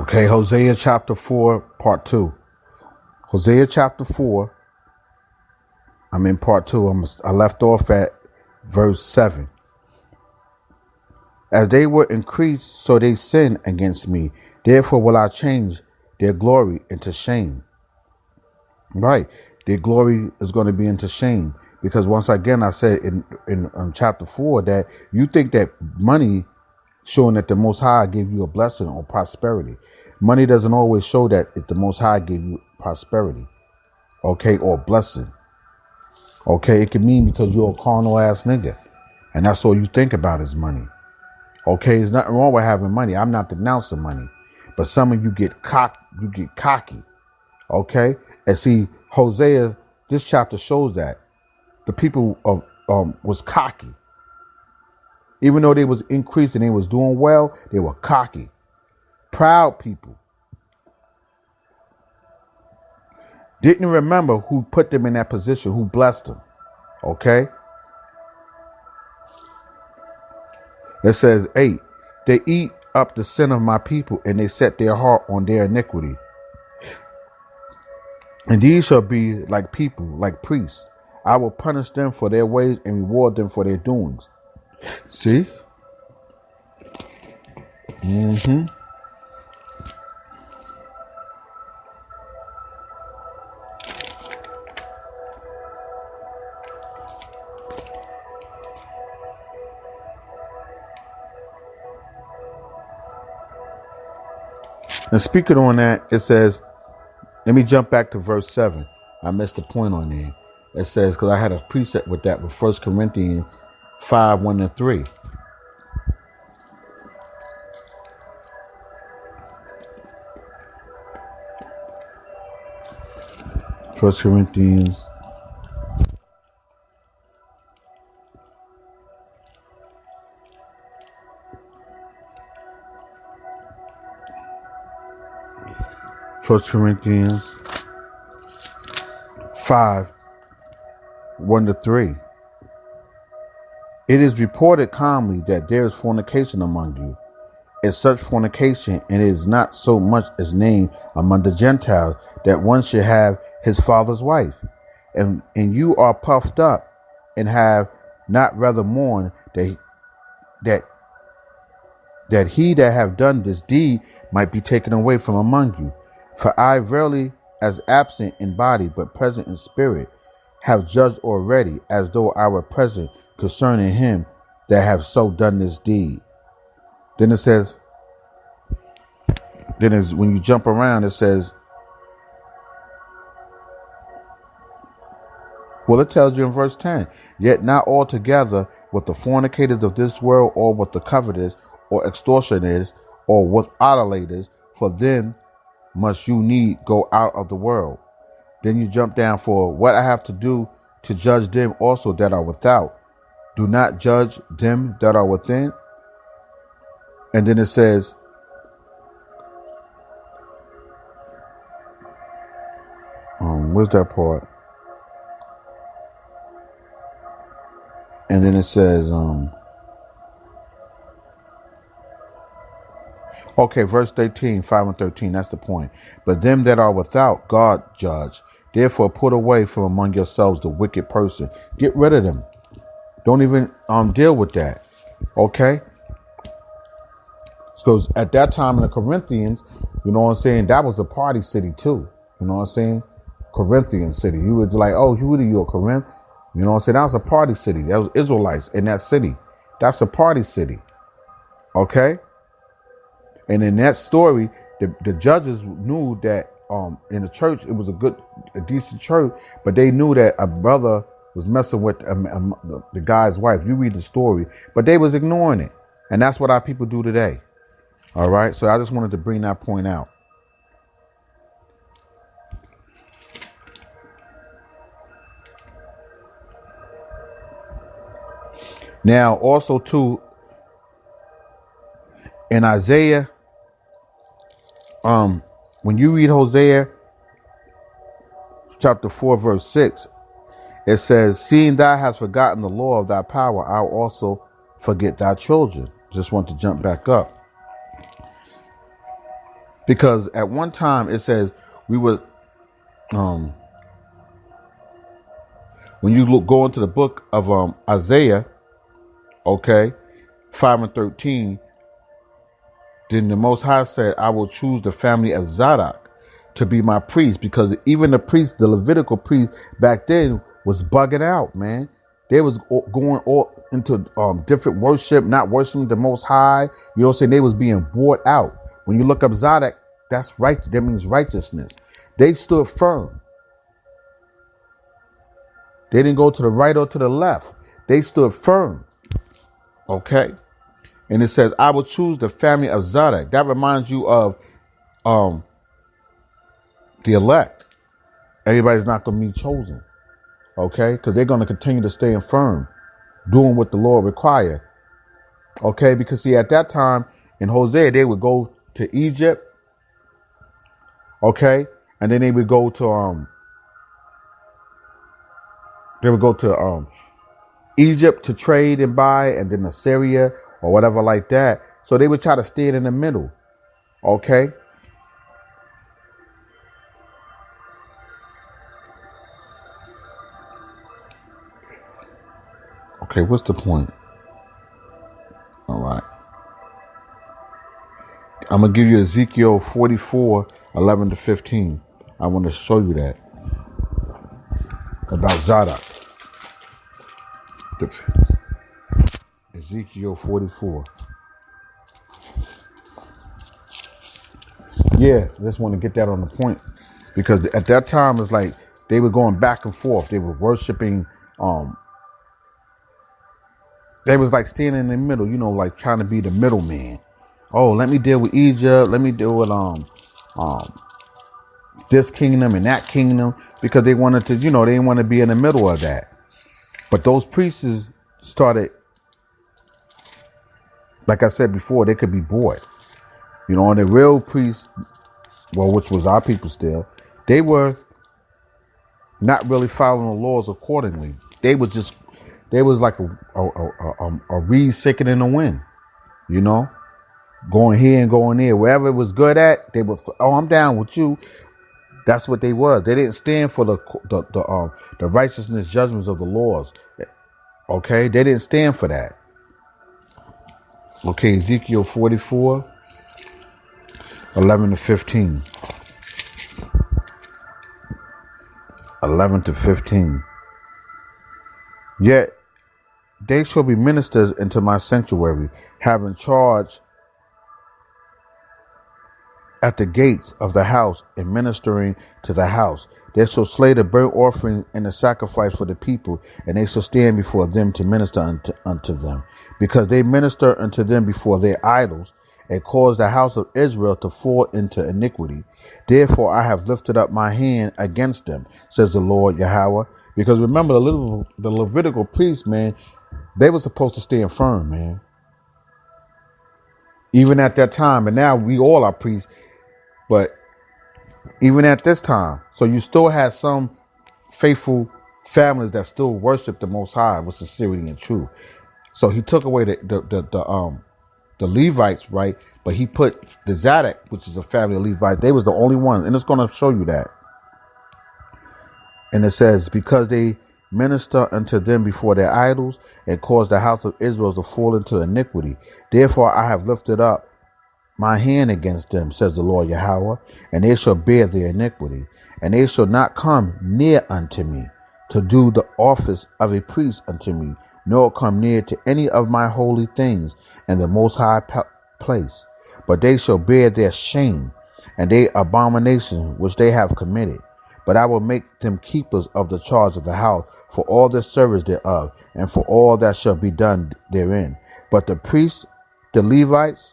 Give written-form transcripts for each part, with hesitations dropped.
Okay, Hosea chapter 4, part 2. Hosea chapter 4, I'm in part 2. I left off at verse 7. As they were increased, so they sinned against me. Therefore will I change their glory into shame. Right. Their glory is going to be into shame. Because once again, I said in chapter 4 that you think that money showing that the Most High gave you a blessing or prosperity. Money doesn't always show that it's the Most High gave you prosperity. Okay. Or blessing. Okay. It can mean because you're a carnal ass nigga. And that's all you think about is money. Okay. There's nothing wrong with having money. I'm not denouncing money. But some of you get cocky. Okay. And see, Hosea, this chapter shows that the people of was cocky. Even though they was increasing, they was doing well, they were cocky. Proud people. Didn't remember who put them in that position, who blessed them. Okay. It says 8. They eat up the sin of my people, and they set their heart on their iniquity. And these shall be like people, like priests. I will punish them for their ways and reward them for their doings. See? Mm-hmm. And speaking on that, it says, let me jump back to verse 7. I missed the point on there. It says, because I had a precept with that with 1 Corinthians 5, 1 and 3. First Corinthians 5, 1 to 3. It is reported calmly that there is fornication among you. And such fornication, and it is not so much as named among the Gentiles, that one should have his father's wife. And you are puffed up, and have not rather mourned that he that have done this deed might be taken away from among you. For I verily, as absent in body, but present in spirit, have judged already, as though I were present, concerning him that have so done this deed. Then it says, when you jump around, it says, well, it tells you in verse 10, yet not altogether with the fornicators of this world, or with the covetous, or extortioners, or with idolaters, for them must you need go out of the world. Then you jump down, for what I have to do to judge them also that are without. Do not judge them that are within. And then it says, where's that part? And then it says, okay, verse 13, 5 and 13, that's the point. But them that are without, God judge. Therefore put away from among yourselves the wicked person. Get rid of them. Don't even deal with that. Okay? Because at that time in the Corinthians, you know what I'm saying, that was a party city too. You know what I'm saying? Corinthian city. You were like, oh, you're Corinth. You know what I'm saying? That was a party city. That was Israelites in that city. That's a party city. Okay? And in that story, the judges knew that in the church, it was a decent church, but they knew that a brother was messing with the guy's wife. You read the story, but they was ignoring it. And that's what our people do today. All right. So I just wanted to bring that point out. Now, also too, in Isaiah, when you read Hosea chapter 4, verse 6, it says, seeing thou hast forgotten the law of thy power, I'll also forget thy children. Just want to jump back up. Because at one time it says we were, um, when you go into the book of Isaiah, okay, 5:13, then the Most High said, I will choose the family of Zadok to be my priest, because even the priest, the Levitical priest back then was bugging out, man. They was going all into different worship, not worshiping the Most High. You know what I'm saying? They was being bought out. When you look up Zadok, that's right. That means righteousness. They stood firm. They didn't go to the right or to the left. They stood firm. Okay. And it says, I will choose the family of Zadok. That reminds you of the elect. Everybody's not going to be chosen. Okay. Because they're going to continue to stay firm, doing what the Lord required. Okay. Because see, at that time in Hosea, they would go to Egypt. Okay. And then they would go to Egypt to trade and buy, and then Assyria or whatever like that. So they would try to stay in the middle. Okay. Okay, what's the point? All right. I'm going to give you Ezekiel 44:11-15. I want to show you that about Zadok. Ezekiel 44. Yeah, I just want to get that on the point, because at that time it's like they were going back and forth. They were worshiping. They was like standing in the middle, you know, like trying to be the middleman. Oh, let me deal with Egypt. Let me deal with this kingdom and that kingdom, because they wanted to, you know, they didn't want to be in the middle of that. But those priests started, like I said before, they could be bought. You know, and the real priests, well, which was our people still, they were not really following the laws accordingly. They was like a reed shaking in the wind, you know, going here and going there. Wherever it was good at, they would, oh, I'm down with you. That's what they was. They didn't stand for the righteousness judgments of the laws. Okay, they didn't stand for that. Okay, Ezekiel 44:11-15. 11-15. Yet they shall be ministers into my sanctuary, having charge at the gates of the house and ministering to the house. They shall slay the burnt offering and the sacrifice for the people, and they shall stand before them to minister unto them, because they minister unto them before their idols, and cause the house of Israel to fall into iniquity. Therefore I have lifted up my hand against them, says the Lord Yahweh. Because remember, the Levitical priests, man, they were supposed to stand firm, man. Even at that time, and now we all are priests, but even at this time, so you still had some faithful families that still worship the Most High with sincerity and truth. So he took away the Levites, right? But he put the Zadok, which is a family of Levites. They was the only ones, and it's going to show you that. And it says, because they minister unto them before their idols, and cause the house of Israel to fall into iniquity. Therefore I have lifted up my hand against them, says the Lord Yahweh, and they shall bear their iniquity, and they shall not come near unto me to do the office of a priest unto me, nor come near to any of my holy things in the most high place. But they shall bear their shame and their abomination which they have committed. But I will make them keepers of the charge of the house for all the service thereof, and for all that shall be done therein. But the priests, the Levites,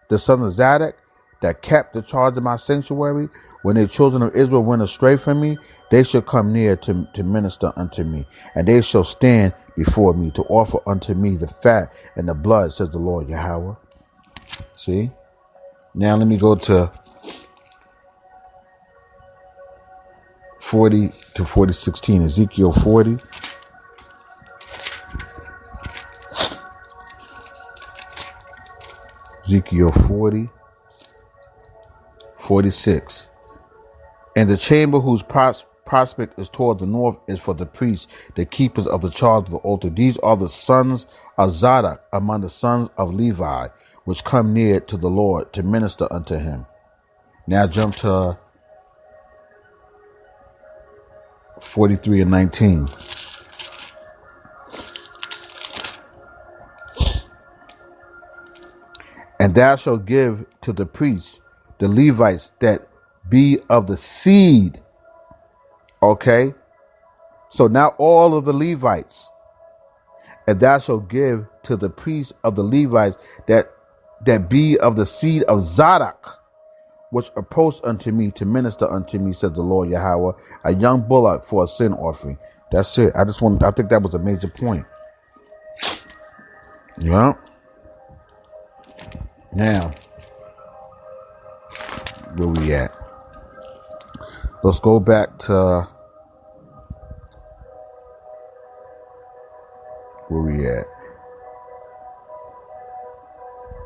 the sons of Zadok, that kept the charge of my sanctuary, when the children of Israel went astray from me, they shall come near to minister unto me, and they shall stand before me to offer unto me the fat and the blood, says the Lord Yahweh. See? Now let me go to 40-16, Ezekiel 40. Ezekiel 46. And the chamber whose prospect is toward the north is for the priests, the keepers of the charge of the altar. These are the sons of Zadok among the sons of Levi, which come near to the Lord to minister unto him. Now jump to 43 and 19. And thou shalt give to the priests, the Levites, that be of the seed. Okay. So now all of the Levites. And thou shalt give to the priests of the Levites that be of the seed of Zadok, which approach unto me to minister unto me, says the Lord Yahweh, a young bullock for a sin offering. That's it. I think that was a major point. Yeah. Now, where we at? Let's go back to where we at.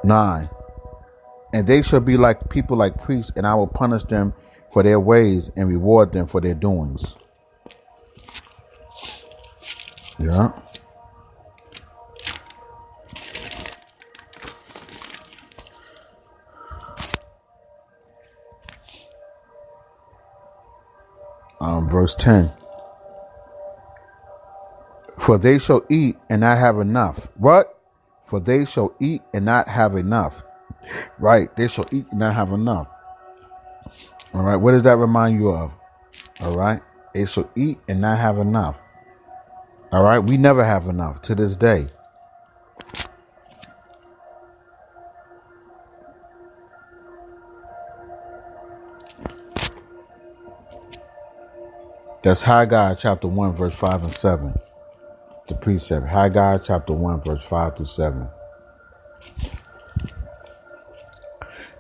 9. And they shall be like people like priests, and I will punish them for their ways and reward them for their doings. Yeah. Verse 10. For they shall eat and not have enough. What? For they shall eat and not have enough. Right. They shall eat and not have enough. All right. What does that remind you of? All right. They shall eat and not have enough. All right. We never have enough to this day. That's Haggai chapter 1, verse 5 and 7. The precept. Haggai chapter 1, verse 5 to 7.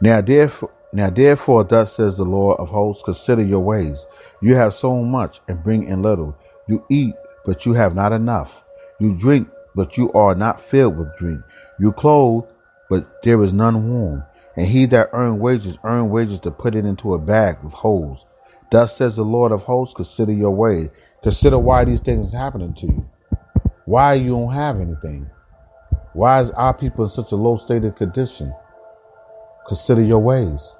Now therefore, thus says the Lord of hosts, consider your ways. You have sown much and bring in little. You eat, but you have not enough. You drink, but you are not filled with drink. You clothe, but there is none warm. And he that earn wages to put it into a bag with holes. Thus says the Lord of hosts, consider your ways. Consider why these things are happening to you. Why you don't have anything. Why is our people in such a low state of condition? Consider your ways.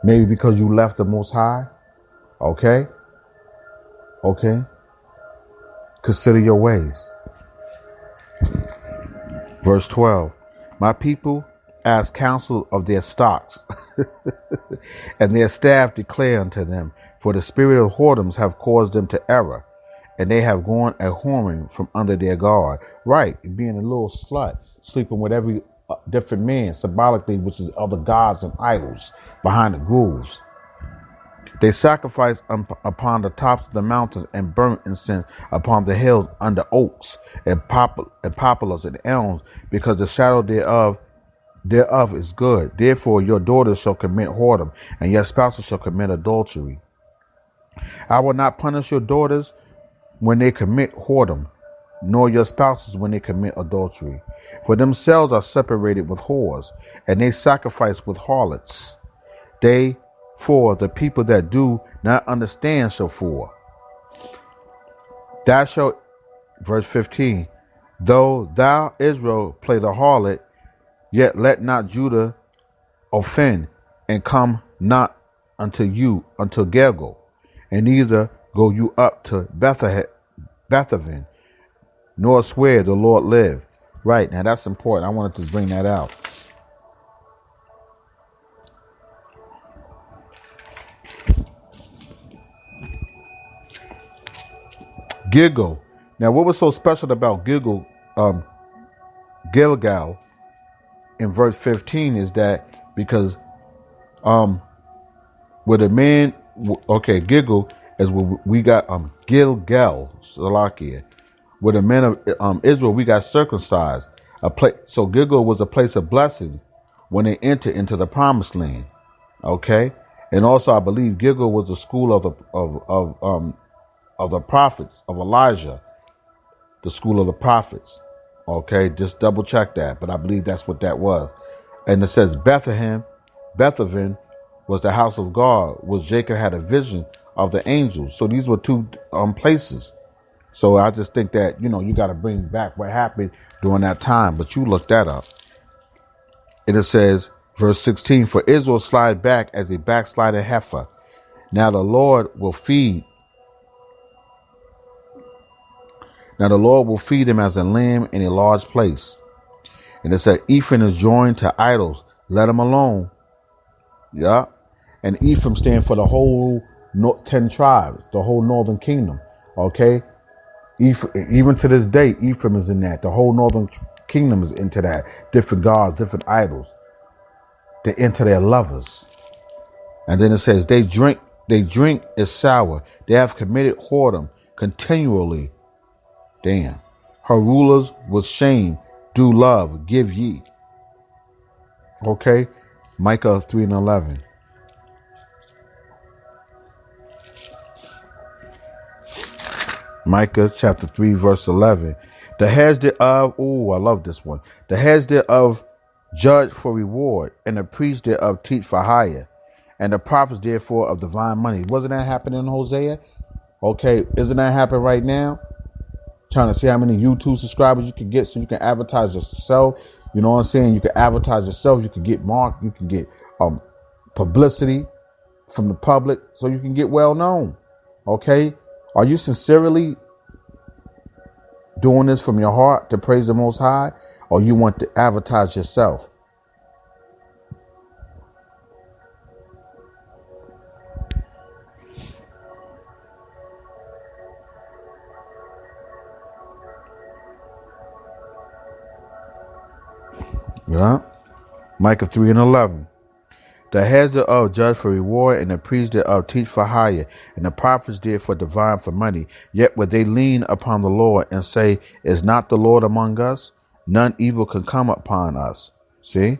Maybe because you left the Most High. Okay. Consider your ways. Verse 12. My people ask counsel of their stocks, and their staff declare unto them, for the spirit of whoredoms have caused them to error, and they have gone a whoring from under their guard. Right, being a little slut, sleeping with every different man, symbolically, which is other gods and idols behind the grooves. They sacrifice upon the tops of the mountains and burnt incense upon the hills under oaks and poplars and elms, because the shadow thereof is good. Therefore your daughters shall commit whoredom, and your spouses shall commit adultery. I will not punish your daughters when they commit whoredom, nor your spouses when they commit adultery. For themselves are separated with whores, and they sacrifice with harlots. They for the people that do not understand shall fall. Thou shalt, verse 15, though thou Israel play the harlot, yet let not Judah offend, and come not unto you until Gilgal, and neither go you up to Bethaven, nor swear the Lord live. Right, now that's important. I wanted to bring that out. Gilgal. Now, what was so special about Gilgal in verse 15 is that because with a man, Gilgal is what we got Gilgal, Salakia. With the men of Israel, we got circumcised. So Gilgal was a place of blessing when they entered into the promised land. Okay, and also I believe Gilgal was the school of the prophets of Elijah, the school of the prophets. Okay, just double check that, but I believe that's what that was. And it says Bethlehem Bethaven was the house of God, which Jacob had a vision of the angels. So these were two places. So I just think that, you got to bring back what happened during that time. But you look that up. And it says, verse 16, for Israel slide back as a backsliding heifer. Now the Lord will feed him as a lamb in a large place. And it said, Ephraim is joined to idols. Let him alone. Yeah. And Ephraim stands for the whole 10 tribes, the whole northern kingdom. Okay. Even to this day, Ephraim is in that. The whole northern kingdom is into that. Different gods, different idols. They're into their lovers. And then it says, they drink is sour. They have committed whoredom continually. Damn. Her rulers with shame do love, give ye. Okay. Micah 3:11. Micah chapter 3 verse 11. The heads thereof, I love this one. The heads thereof judge for reward, and the priests thereof teach for hire, and the prophets therefore of divine money. Wasn't that happening in Hosea? Okay, isn't that happening right now? Trying to see how many YouTube subscribers you can get so you can advertise yourself. You know what I'm saying? You can advertise yourself. You can get marked. You can get publicity from the public so you can get well known. Okay? Are you sincerely doing this from your heart to praise the Most High, or you want to advertise yourself? Yeah. Micah 3:11. The heads thereof judge for reward, and the priests thereof teach for hire, and the prophets therefore divine for money. Yet would they lean upon the Lord and say, is not the Lord among us? None evil can come upon us. See?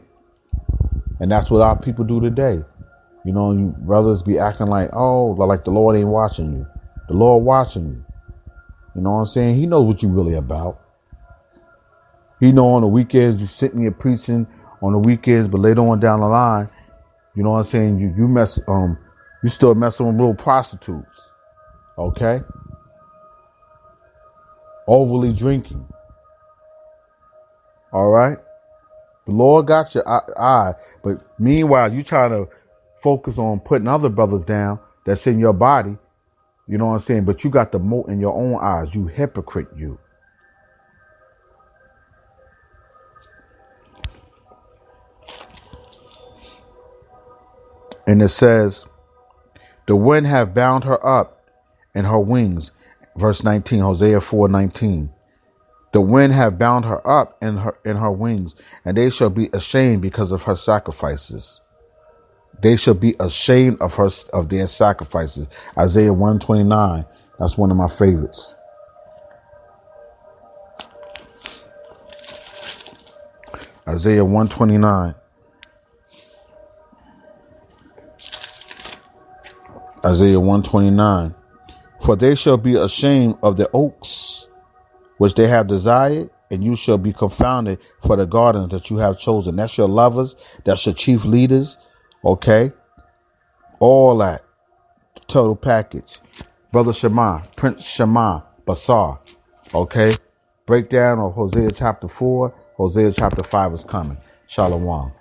And that's what our people do today. You brothers be acting like the Lord ain't watching you. The Lord watching you. You know what I'm saying? He knows what you really about. He know on the weekends you sitting here preaching on the weekends, but later on down the line, you know what I'm saying? You still messing with little prostitutes. Okay? Overly drinking. All right? The Lord got your eye, but meanwhile, you trying to focus on putting other brothers down that's in your body. You know what I'm saying? But you got the mote in your own eyes. You hypocrite, you. And it says, the wind have bound her up in her wings. Verse 19, Hosea 4:19. The wind have bound her up in her wings, and they shall be ashamed because of her sacrifices. They shall be ashamed of their sacrifices. Isaiah 1:29. That's one of my favorites. Isaiah 1:29. Isaiah 1:29. For they shall be ashamed of the oaks which they have desired, and you shall be confounded for the gardens that you have chosen. That's your lovers. That's your chief leaders. Okay. All that. Total package. Brother Shema, Prince Shema, Basar. Okay. Breakdown of Hosea chapter 4. Hosea chapter 5 is coming. Shalom.